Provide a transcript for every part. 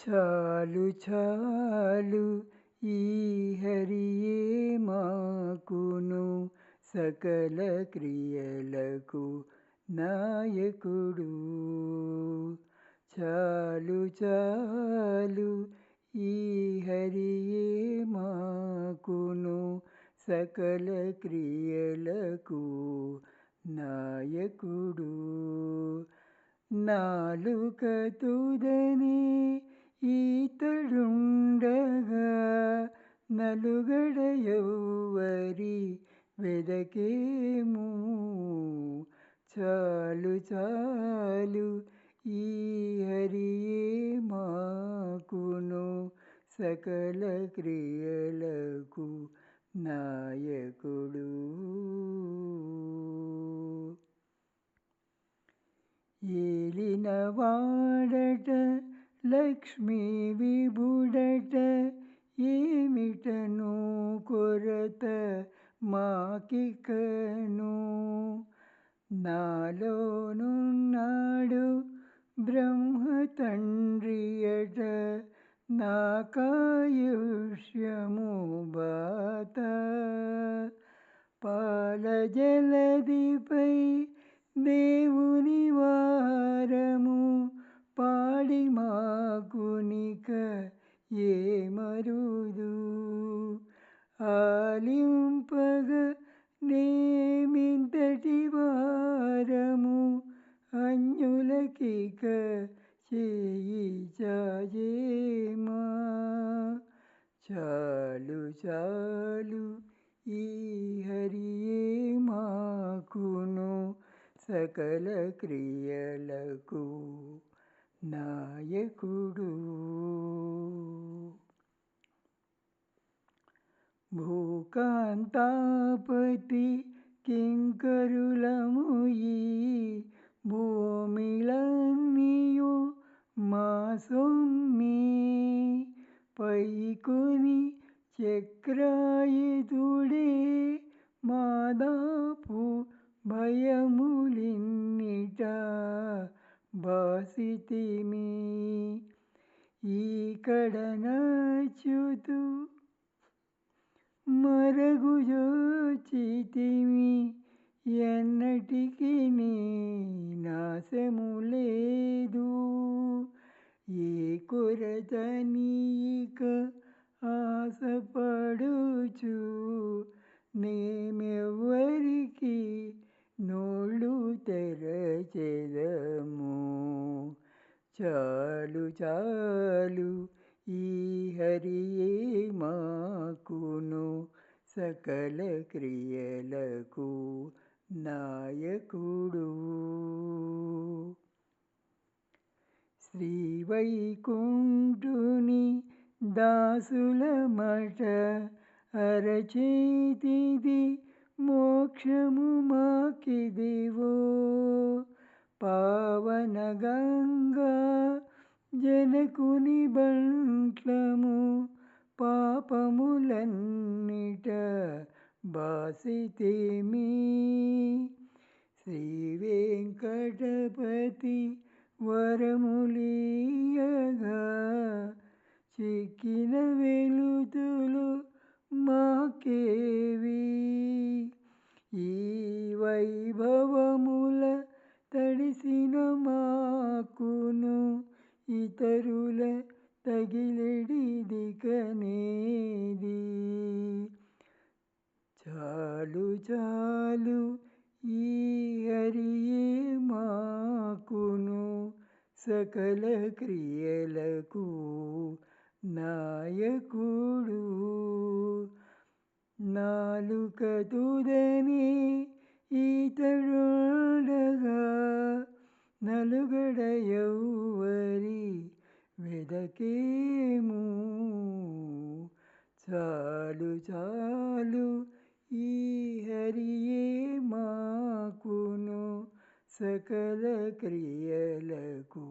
చాలు చాలు ఈ హరియే మాకును సకల క్రియలకు నాయకుడు. చాలు చాలు ఈ హరియే మాకును సకల క్రియలకు నాయకుడు. నాలుక తుదనే ఈతడుండగా నలుగడ ఎవ్వరి వెదకేము. చాలు చాలు ఈ హరియే మాకును సకల క్రియలకు నాయకుడు. ఏలిన వాడట లక్ష్మీ విభుడట ఏమిటను కొరత మాకికను. నాలోనున్నాడు బ్రహ్మ తండ్రియట నాకాయుష్యము బాత. పాల జలదిపై దేవుని వారము పాడి మాకునిక ఏమరుదు. ఆలింపగ నేమింతటి వారము అన్యులకిక చేయి చాజేమా. చాలు చాలు ఈ హరియే మాకును సకల క్రియలకు నాయకుడు. భూకాంతాపతి కింకరులము ఈ భూమిలన్నీయు మా సొమ్మే. పైకొని చక్రాయుధుడే మాదాపు భయములిన్నిట బాసితిమి. ఈ కడనచ్యుతు మరగుజోచితిమి ఎన్నటికి నాశము లేదు. ఏ కొరత నీక ఆశపడుచు నేమెవ్వరికి నోళ్ళు తెరచెదము. చాలు చాలు ఈ హరియే మాకును సకల క్రియలకు నాయకుడు. శ్రీవైకుంఠుని దాసులమట అరచేతిది మోక్షము మాకిదివో. పావన గంగా జనకుని బంట్లము పాపములన్నిట బాసితిమి. శ్రీ వెంకటపతి వరములీయగా చిక్కిన వెలుతులు మాకేవి. ఈ వైభవముల తడిసిన మాకును ఇతరుల తగిలెడిదికనేది. చాలు చాలు ఈ హరియే మాకును సకల క్రియలకు నాయకుడు. నాలుక తుదనే ఈతడుండగా నలుగడ ఎవ్వరి వెదకేము. చాలు చాలు ఈ హరియే మాకును సకల క్రియలకు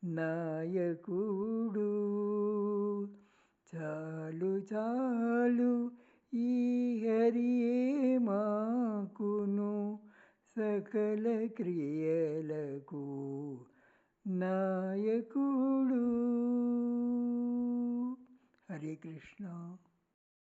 నాయకుడు. చాలు చాలు ఈ హరియే మాకును సకల క్రియలకు నాయకుడు. హరే కృష్ణ.